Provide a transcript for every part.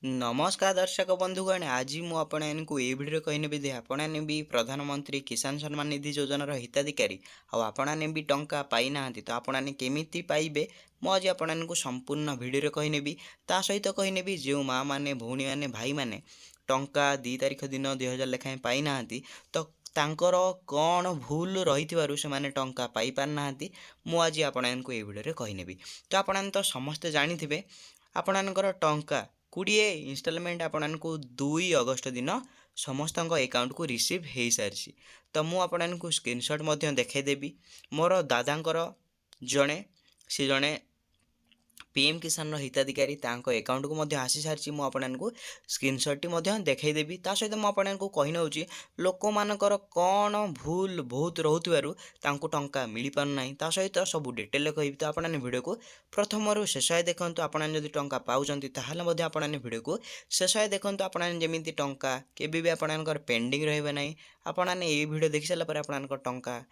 नमस्कार दर्शक बंधुगण आज मु आपको ये भिडियो कहनेबी जे आपने भी प्रधानमंत्री किसान सम्मान निधि योजनार हिताधिकारी आपने भी टंका पाई ना तो आपने केमिति पाइबे मु आज आपको संपूर्ण भिडियो कहनेबी ता सहित कहनेबी जो माँ मैंने भौणी मैंने भाई मैंने टंका 2 तारिख दिन 2000 लेखाएं पाई ना तो तांकर कौन भूल रही से टंका पाई पार ना मु आज आपको ये भिडियो कहनेबी। तो आपने तो समस्ते जानी आपणकर टंका 20 इनस्टॉलमेंट आपको 2 अगस्त दिन समस्त अकाउंट को रिसीव हो सारी। तो मुझे स्क्रीनशॉट देखदेवी मोर दादांकर जड़े सी जड़े पीएम किसान हिताधिकारी अकाउंट को आसी सारी मुझे स्क्रीनशॉट देखदेवी सहित मुझे कही नौ लोक मानकर कौन भूल बहुत रोथु टंका मिल पारना सहित सब डिटेल कहि। तो आपने वीडियो को प्रथम शेष देखूँ आपने जब टंका पाँच आपने वीडियो को शेष देखूँ आपने जमी टंका केबी आपंकर पेंडिंग रही आपने ये वीडियो देखी सारापर आप टंका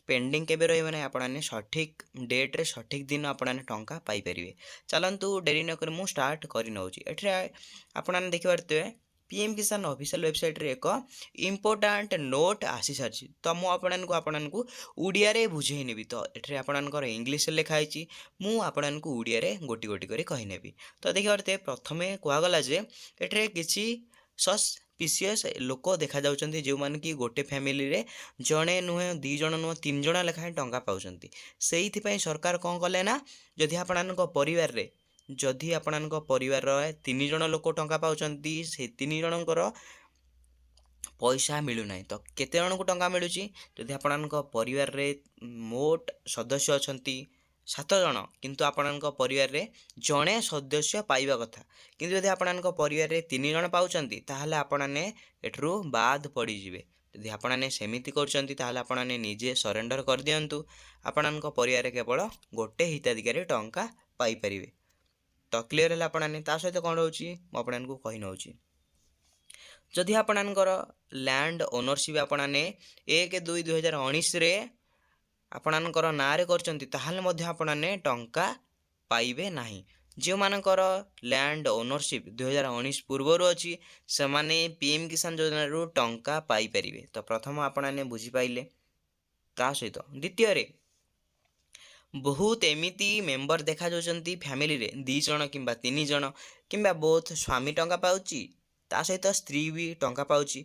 पेंडिंग केबे रही ना आपने सठिक डेट्रे सठिक दिन आपने टंका पाइपर। चलतु डेरी नक मु स्टार्ट कर आपने देखिए पीएम किसान ऑफिशियल वेबसाइट रे एक इम्पोर्टाट नोट आसी सारी। तो मुझे उड़िया रे बुझे नेबी तो ये आपंकर इंग्लीश लिखाई मुझे उड़िया रे गोटी गोटी कर कहनेबी। तो देखिए प्रथम कहगला जे ये किसी सस्पिशियस लोक देखा जाउछन्ती जो मान कि गोटे फैमिली रे जड़े नुहे 2 जण नुह 3 जण लेखाएं टंका पाउछन्ती। से सरकार कौन कले ना जदि आपणक परिवार रे जदि आपणक परिवार 3 जण लोक टंका पाउछन्ती से 3 जनकर पैसा मिलूना तो केते जन को टंका मिलूँ जदि आपणक परिवार रे मोट सदस्य अछन्ती 7 जन किंतु आपणक परिवार रे जड़े सदस्य पाइबा कथा किंतु यदि आपणक परिवार रे 3 जन पाउछन्ती ताहले आपने एठरू बाद पड़ीजिवे। यदि आपने सेमिति करछन्ती ताहले आपने निजे सरेंडर कर दियंतु आपणक परिवार रे केवल गोटे हिताधिकारी टंका पाई परिवे। तो क्लीयर है आपने सहित कौन रोचे मुझे कही नौ जदि आपणकर लैंड ओनरशिप आपने 1/2/2019 रे आपणकर नारे करने टंका पाइबे नहीं। जो मानकर लैंड ओनरशिप 2019 पूर्वर अच्छी से माने पीएम किसान योजना रू टंका पाई परिवे। तो प्रथम आपने बुझीपाइले सहित द्वितीय बहुत एमिती मेंबर देखा जाउछन्ती फैमिली रे 2 जण किंबा 3 जण किंबा बोथ स्वामी टंका पाउची ता सहित स्त्री भी टंका पाउची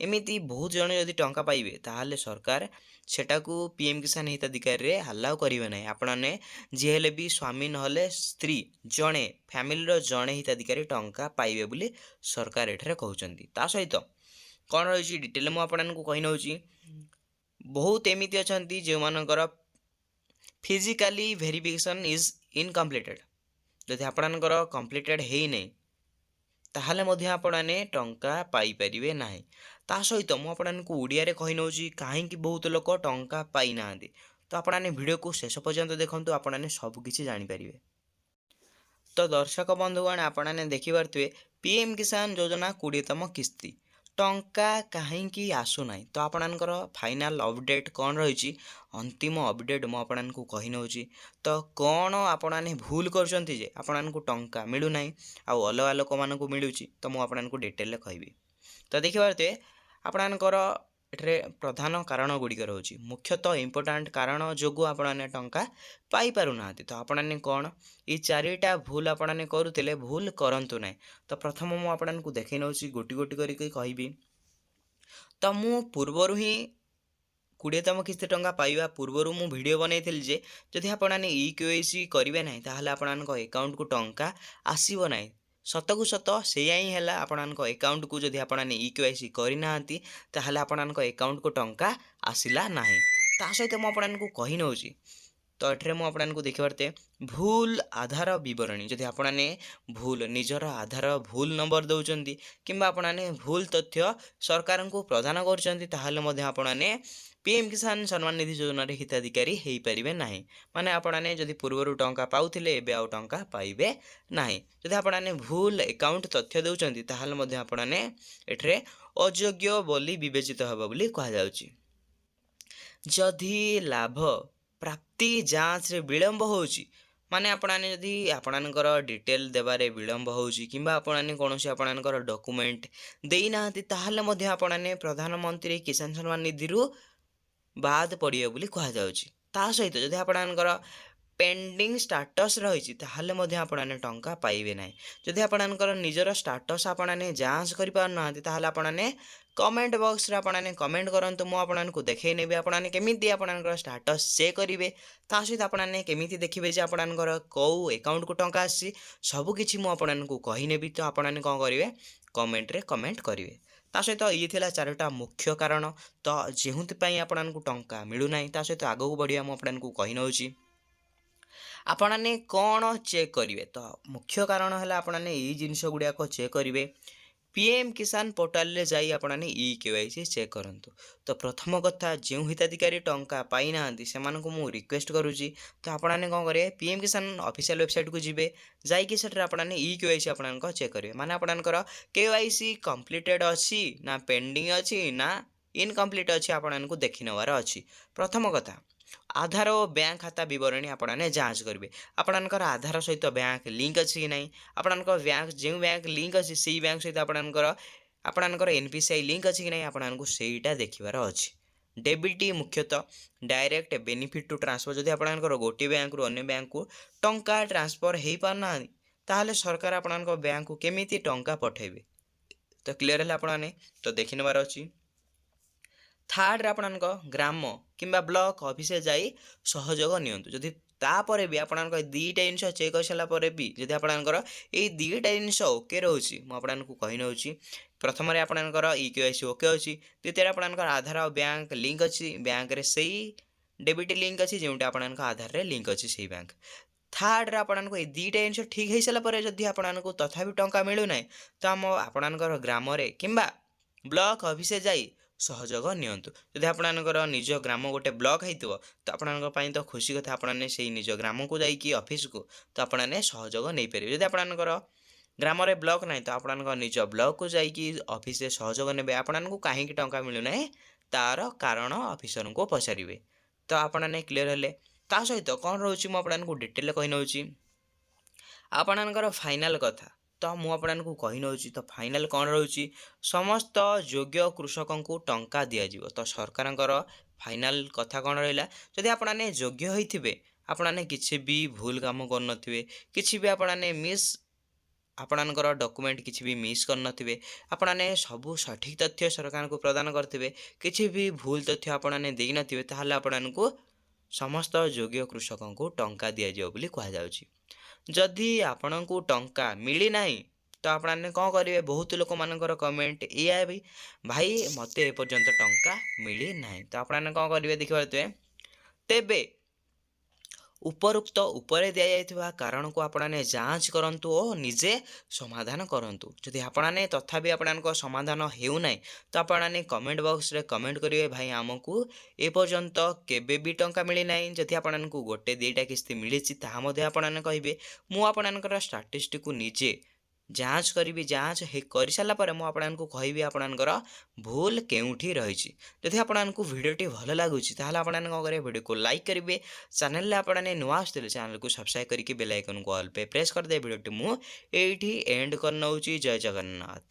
एमिती बहुत जन यदि टंका पाइबे ताहले सरकार सेटाकू पीएम किसान हिताधिकारी रे अलाउ करिवे नै। आपने जी हेले भी स्वामी नहले स्त्री जणे फैमिली रो जणे हिताधिकारी टंका पाइबे बोली सरकार एठरे कहउछन्ती। ता सहित कोन रहिछि डिटेल मु आपनकू कहि नउछि बहुत एमिती अछन्ती जे मानकर फिजिकली वेरिफिकेशन इज इनकम्प्लीटेड जदि आपनकर कंप्लीटेड हेई नै ताहले मध्य आपने टंका पाई परिवे नाही। ता सहित मु आपनकू उड़िया रे कहि नउछि काहेकि बहुत लोक टंका पाई नांदी। तो आपने वीडियो को शेष पर्यंत देखंतु आपने सब किछि जानि परिवे। तो दर्शक बंधुगण आपने देखि पारथुवे पीएम किसान योजना 20तम किस्ती टंका कहीं आसुना। तो आपणकर फाइनाल अपडेट कौन रही अंतिम अपडेट मु आपको कही नौ तो कौन आपने भूल कर आपको टंका मिलूना आउ अलग लोक मानक मिलूँ तो मुझे डिटेल कहि। तो देखिए आपणकर एठरे प्रधान कारण गुड़िक रोचे मुख्यतः इम्पोर्टाट कारण जो आपने टंका पाई पारुना। तो आपने कौन ये 4टा भूल आपने करुले भूल करंतु ना। तो प्रथम मु आपको देखी नौ गोटी गोटी करके कहि। तो मु पूर्वर ही 20तम किस्ती टंका पाइबा पूर्वर मु वीडियो बनई जे जदि आपने EKYC करेंगे ना ताहले आपन अकाउंट को टंका आसीबो ना। सतकू सत से ही है आपण अकाउंट को जदि आपने EKYC करना ताहले आपण अकाउंट को टंका आसला ना। ता सहित मुझे कही नौ तो ये मुझे देखी पारते भूल आधार बरणी जदि आपने भूल निजर आधार भूल नंबर दौरान कि आपने भूल तथ्य सरकार को प्रदान करने पीएम किसान सम्मान निधि योजना हिताधिकारी हो पारे ना। माने आपने जदि पूर्वर टंका पाउथिले एबे आउ टंका पाइबे ना। जदि आपने भूल अकाउंट तथ्य दौरान ताहले आपने एठरे अयोग्य बोली विवेचित हेबा बोली कहा जाउची। जदि लाभ प्राप्ति जांच रे विलंब होउची ମାନେ ଆପଣମାନେ ଯଦି ଆପଣଙ୍କର ଡିଟେଲ୍ ଦେବାରେ ବିଳମ୍ବ ହେଉଛି କିମ୍ବା ଆପଣମାନେ କୌଣସି ଆପଣଙ୍କର ଡକୁମେଣ୍ଟ ଦେଇନାହାନ୍ତି ତାହେଲେ ମଧ୍ୟ ଆପଣମାନେ ପ୍ରଧାନମନ୍ତ୍ରୀ କିଷାନ ସମ୍ମାନ ନିଧିରୁ ବାଦ୍ ପଡ଼ିବେ ବୋଲି କୁହାଯାଉଛି। ତା ସହିତ ଯଦି ଆପଣଙ୍କର ପେଣ୍ଡିଂ ଷ୍ଟାଟସ୍ ରହିଛି ତାହେଲେ ମଧ୍ୟ ଆପଣମାନେ ଟଙ୍କା ପାଇବେ ନାହିଁ। ଯଦି ଆପଣଙ୍କର ନିଜର ଷ୍ଟାଟସ୍ ଆପଣମାନେ ଯାଞ୍ଚ କରିପାରୁନାହାନ୍ତି ତାହେଲେ ଆପଣମାନେ କମେଣ୍ଟ ବକ୍ସରେ ଆପଣମାନେ କମେଣ୍ଟ କରନ୍ତୁ। ମୁଁ ଆପଣଙ୍କୁ ଦେଖାଇ ନେବି ଆପଣମାନେ କେମିତି ଆପଣଙ୍କର ଷ୍ଟାଟସ୍ ଚେକ୍ କରିବେ। ତା ସହିତ ଆପଣମାନେ କେମିତି ଦେଖିବେ ଯେ ଆପଣଙ୍କର କେଉଁ ଆକାଉଣ୍ଟକୁ ଟଙ୍କା ଆସିଛି ସବୁକିଛି ମୁଁ ଆପଣଙ୍କୁ କହିନେବି। ତ ଆପଣମାନେ କ'ଣ କରିବେ କମେଣ୍ଟରେ କମେଣ୍ଟ କରିବେ। ତା ସହିତ ଇଏ ଥିଲା 4ଟା ମୁଖ୍ୟ କାରଣ ତ ଯେଉଁଥିପାଇଁ ଆପଣଙ୍କୁ ଟଙ୍କା ମିଳୁନାହିଁ। ତା ସହିତ ଆଗକୁ ବଢ଼ିବା ମୁଁ ଆପଣଙ୍କୁ କହିନେଉଛି ଆପଣମାନେ କ'ଣ ଚେକ୍ କରିବେ। ତ ମୁଖ୍ୟ କାରଣ ହେଲା ଆପଣମାନେ ଏଇ ଜିନିଷ ଗୁଡ଼ାକ ଚେକ୍ କରିବେ। ପିଏମ୍ କିଷାନ ପୋର୍ଟାଲରେ ଯାଇ ଆପଣମାନେ KYC ଚେକ୍ କରନ୍ତୁ। ତ ପ୍ରଥମ କଥା ଯେଉଁ ହିତାଧିକାରୀ ଟଙ୍କା ପାଇନାହାନ୍ତି ସେମାନଙ୍କୁ ମୁଁ ରିକ୍ୱେଷ୍ଟ କରୁଛି ତ ଆପଣମାନେ କ'ଣ କରିବେ ପିଏମ୍ କିଷାନ ଅଫିସିଆଲ୍ ୱେବସାଇଟ୍କୁ ଯିବେ। ଯାଇକି ସେଠାରେ ଆପଣମାନେ KYC ଆପଣଙ୍କ ଚେକ୍ କରିବେ। ମାନେ ଆପଣଙ୍କର KYC କମ୍ପ୍ଲିଟେଡ଼ ଅଛି ନା ପେଣ୍ଡିଂ ଅଛି ନା ଇନକମ୍ପ୍ଲିଟ୍ ଅଛି ଆପଣଙ୍କୁ ଦେଖି ନେବାର ଅଛି। ପ୍ରଥମ କଥା ଆଧାର ଓ ବ୍ୟାଙ୍କ ଖାତା ବିବରଣୀ ଆପଣମାନେ ଯାଞ୍ଚ କରିବେ। ଆପଣଙ୍କର ଆଧାର ସହିତ ବ୍ୟାଙ୍କ ଲିଙ୍କ୍ ଅଛି କି ନାହିଁ, ଆପଣଙ୍କ ବ୍ୟାଙ୍କ ଯେଉଁ ବ୍ୟାଙ୍କ ଲିଙ୍କ୍ ଅଛି ସେଇ ବ୍ୟାଙ୍କ ସହିତ ଆପଣଙ୍କର NPCI ଲିଙ୍କ୍ ଅଛି କି ନାହିଁ ଆପଣଙ୍କୁ ସେଇଟା ଦେଖିବାର ଅଛି। ଡେବିଟ୍ ମୁଖ୍ୟତଃ ଡାଇରେକ୍ଟ ବେନିଫିଟ୍ ଟୁ ଟ୍ରାନ୍ସଫର। ଯଦି ଆପଣଙ୍କର ଗୋଟିଏ ବ୍ୟାଙ୍କରୁ ଅନ୍ୟ ବ୍ୟାଙ୍କକୁ ଟଙ୍କା ଟ୍ରାନ୍ସଫର ହୋଇପାରୁନାହାନ୍ତି ତାହେଲେ ସରକାର ଆପଣଙ୍କ ବ୍ୟାଙ୍କକୁ କେମିତି ଟଙ୍କା ପଠାଇବେ। ତ କ୍ଲିୟର ହେଲେ ଆପଣମାନେ ତ ଦେଖିନେବାର ଅଛି। ଥାର୍ଡ଼ରେ ଆପଣଙ୍କ ଗ୍ରାମ କିମ୍ବା ବ୍ଲକ ଅଫିସରେ ଯାଇ ସହଯୋଗ ନିଅନ୍ତୁ। ଯଦି ତାପରେ ବି ଆପଣଙ୍କ ଦୁଇଟା ଜିନିଷ ଚେକ୍ କରିସାରିଲା ପରେ ବି ଯଦି ଆପଣଙ୍କର ଏଇ ଦୁଇଟା ଜିନିଷ ଓକେ ରହୁଛି ମୁଁ ଆପଣଙ୍କୁ କହିନେଉଛି। ପ୍ରଥମରେ ଆପଣଙ୍କର KYC ଓକେ ଅଛି, ଦ୍ୱିତୀୟରେ ଆପଣଙ୍କର ଆଧାର ଆଉ ବ୍ୟାଙ୍କ ଲିଙ୍କ୍ ଅଛି, ବ୍ୟାଙ୍କରେ ସେଇ ଡେବିଟ୍ ଲିଙ୍କ୍ ଅଛି ଯେଉଁଟା ଆପଣଙ୍କ ଆଧାରରେ ଲିଙ୍କ୍ ଅଛି ସେଇ ବ୍ୟାଙ୍କ। ଥାର୍ଡ଼ରେ ଆପଣଙ୍କୁ ଏଇ ଦୁଇଟା ଜିନିଷ ଠିକ୍ ହୋଇସାରିଲା ପରେ ଯଦି ଆପଣଙ୍କୁ ତଥାପି ଟଙ୍କା ମିଳୁନାହିଁ ତ ଆପଣଙ୍କର ଗ୍ରାମରେ କିମ୍ବା ବ୍ଲକ ଅଫିସରେ ଯାଇ ସହଯୋଗ ନିଅନ୍ତୁ। ଯଦି ଆପଣଙ୍କର ନିଜ ଗ୍ରାମ ଗୋଟେ ବ୍ଲକ ହେଇଥିବ ତ ଆପଣଙ୍କ ପାଇଁ ତ ଖୁସି କଥା, ଆପଣମାନେ ସେଇ ନିଜ ଗ୍ରାମକୁ ଯାଇକି ଅଫିସକୁ ତ ଆପଣମାନେ ସହଯୋଗ ନେଇପାରିବେ। ଯଦି ଆପଣଙ୍କର ଗ୍ରାମରେ ବ୍ଲକ ନାହିଁ ତ ଆପଣଙ୍କ ନିଜ ବ୍ଲକକୁ ଯାଇକି ଅଫିସରେ ସହଯୋଗ ନେବେ। ଆପଣଙ୍କୁ କାହିଁକି ଟଙ୍କା ମିଳୁନାହିଁ ତାର କାରଣ ଅଫିସରଙ୍କୁ ପଚାରିବେ। ତ ଆପଣମାନେ କ୍ଲିୟର ହେଲେ। ତା ସହିତ କ'ଣ ରହୁଛି ମୁଁ ଆପଣଙ୍କୁ ଡିଟେଲରେ କହିନେଉଛି। ଆପଣଙ୍କର ଫାଇନାଲ କଥା ତ ମୁଁ ଆପଣଙ୍କୁ କହିନେଉଛି। ତ ଫାଇନାଲ କ'ଣ ରହୁଛି ସମସ୍ତ ଯୋଗ୍ୟ କୃଷକଙ୍କୁ ଟଙ୍କା ଦିଆଯିବ। ତ ସରକାରଙ୍କର ଫାଇନାଲ କଥା କ'ଣ ରହିଲା ଯଦି ଆପଣମାନେ ଯୋଗ୍ୟ ହୋଇଥିବେ, ଆପଣମାନେ କିଛି ବି ଭୁଲ କାମ କରୁନଥିବେ, କିଛି ବି ଆପଣଙ୍କର ଡକୁମେଣ୍ଟ କିଛି ବି ମିସ୍ କରିନଥିବେ, ଆପଣମାନେ ସବୁ ସଠିକ୍ ତଥ୍ୟ ସରକାରଙ୍କୁ ପ୍ରଦାନ କରିଥିବେ, କିଛି ବି ଭୁଲ ତଥ୍ୟ ଆପଣମାନେ ଦେଇନଥିବେ ତାହେଲେ ଆପଣଙ୍କୁ ସମସ୍ତ ଯୋଗ୍ୟ କୃଷକଙ୍କୁ ଟଙ୍କା ଦିଆଯିବ ବୋଲି କୁହାଯାଉଛି। ଯଦି ଆପଣଙ୍କୁ ଟଙ୍କା ମିଳିନାହିଁ ତ ଆପଣମାନେ କ'ଣ କରିବେ ବହୁତ ଲୋକମାନଙ୍କର କମେଣ୍ଟ ଏଇଆ ବି ଭାଇ ମୋତେ ଏପର୍ଯ୍ୟନ୍ତ ଟଙ୍କା ମିଳିନାହିଁ। ତ ଆପଣମାନେ କ'ଣ କରିବେ ଦେଖିପାରୁଥିବେ। ତେବେ ଉପରୋକ୍ତ ଉପରେ ଦିଆଯାଇଥିବା କାରଣକୁ ଆପଣମାନେ ଯାଞ୍ଚ କରନ୍ତୁ ଓ ନିଜେ ସମାଧାନ କରନ୍ତୁ। ଯଦି ଆପଣମାନେ ତଥାପି ଆପଣଙ୍କ ସମାଧାନ ହେଉନାହିଁ ତ ଆପଣମାନେ କମେଣ୍ଟ ବକ୍ସରେ କମେଣ୍ଟ କରିବେ ଭାଇ ଆମକୁ ଏପର୍ଯ୍ୟନ୍ତ କେବେ ବି ଟଙ୍କା ମିଳିନାହିଁ। ଯଦି ଆପଣଙ୍କୁ ଗୋଟେ ଦୁଇଟା କିସ୍ତି ମିଳିଛି ତାହା ମଧ୍ୟ ଆପଣମାନେ କହିବେ। ମୁଁ ଆପଣଙ୍କର ଷ୍ଟାଟିଷ୍ଟିକ୍କୁ ନିଜେ ଯାଞ୍ଚ କରିବି। ଯାଞ୍ଚ କରିସାରିଲା ପରେ ମୁଁ ଆପଣଙ୍କୁ କହିବି ଆପଣଙ୍କର ଭୁଲ କେଉଁଠି ରହିଛି। ଯଦି ଆପଣଙ୍କୁ ଭିଡ଼ିଓଟି ଭଲ ଲାଗୁଛି ତାହେଲେ ଆପଣମାନେ କ'ଣ କରିବେ ଭିଡ଼ିଓକୁ ଲାଇକ୍ କରିବେ। ଚ୍ୟାନେଲରେ ଆପଣମାନେ ନୂଆ ଆସିଥିଲେ ଚ୍ୟାନେଲକୁ ସବସ୍କ୍ରାଇବ୍ କରିକି ବେଲ୍ ଆଇକନ୍କୁ ଅଲ୍ ପେ ପ୍ରେସ୍ କରିଦେବେ। ଭିଡ଼ିଓଟି ମୁଁ ଏଇଠି ଏଣ୍ଡ କରିନେଉଛି। ଜୟ ଜଗନ୍ନାଥ।